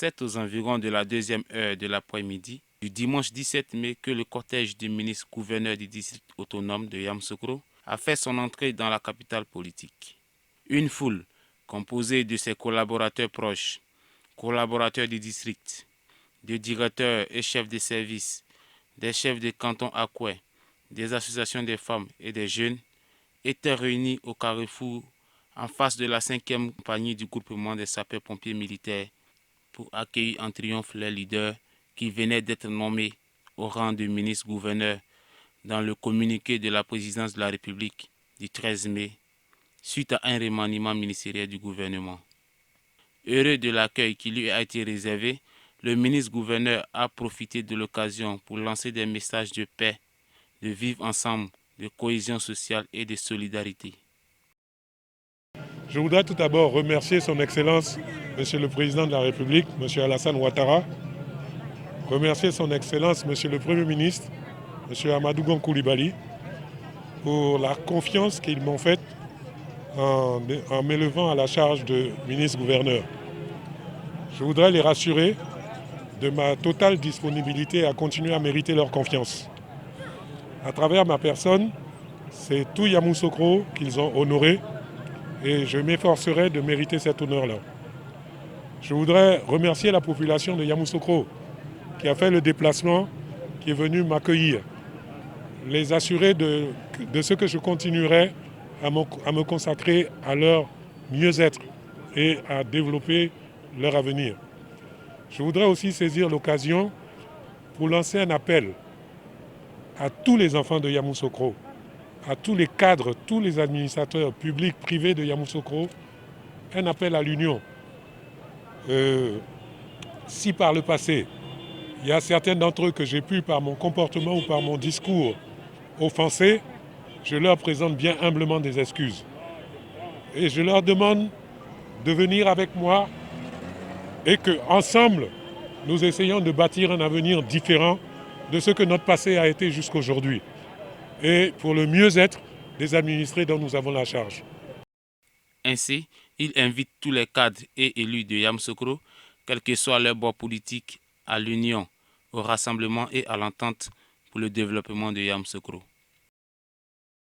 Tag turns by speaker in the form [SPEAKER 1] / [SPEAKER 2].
[SPEAKER 1] C'est aux environs de la 2e heure de l'après-midi du dimanche 17 mai que le cortège du ministre-gouverneur du district autonome de Yamoussoukro a fait son entrée dans la capitale politique. Une foule composée de ses collaborateurs proches, collaborateurs du district, de directeurs et chefs de service, des chefs de canton Akoué, des associations des femmes et des jeunes, étaient réunis au carrefour en face de la 5e compagnie du groupement des sapeurs-pompiers militaires pour accueillir en triomphe leur leader qui venait d'être nommé au rang de ministre-gouverneur dans le communiqué de la présidence de la République du 13 mai suite à un remaniement ministériel du gouvernement. Heureux de l'accueil qui lui a été réservé, le ministre-gouverneur a profité de l'occasion pour lancer des messages de paix, de vivre ensemble, de cohésion sociale et de solidarité.
[SPEAKER 2] Je voudrais tout d'abord remercier son Excellence, Monsieur le Président de la République, Monsieur Alassane Ouattara, remercier son Excellence, Monsieur le Premier ministre, Monsieur Amadou Gon Coulibaly, pour la confiance qu'ils m'ont faite en m'élevant à la charge de ministre-gouverneur. Je voudrais les rassurer de ma totale disponibilité à continuer à mériter leur confiance. À travers ma personne, c'est tout Yamoussoukro qu'ils ont honoré et je m'efforcerai de mériter cet honneur-là. Je voudrais remercier la population de Yamoussoukro qui a fait le déplacement, qui est venu m'accueillir, les assurer de ce que je continuerai à me consacrer à leur mieux-être et à développer leur avenir. Je voudrais aussi saisir l'occasion pour lancer un appel à tous les enfants de Yamoussoukro, à tous les cadres, tous les administrateurs publics, privés de Yamoussoukro, un appel à l'union. Si par le passé, il y a certains d'entre eux que j'ai pu, par mon comportement ou par mon discours, offenser, je leur présente bien humblement des excuses. Et je leur demande de venir avec moi et qu'ensemble, nous essayons de bâtir un avenir différent de ce que notre passé a été jusqu'aujourd'hui. Et pour le mieux-être des administrés dont nous avons la charge.
[SPEAKER 1] Ainsi, il invite tous les cadres et élus de Yamoussoukro, quel que soit leur bord politique, à l'union, au rassemblement et à l'entente pour le développement de Yamoussoukro.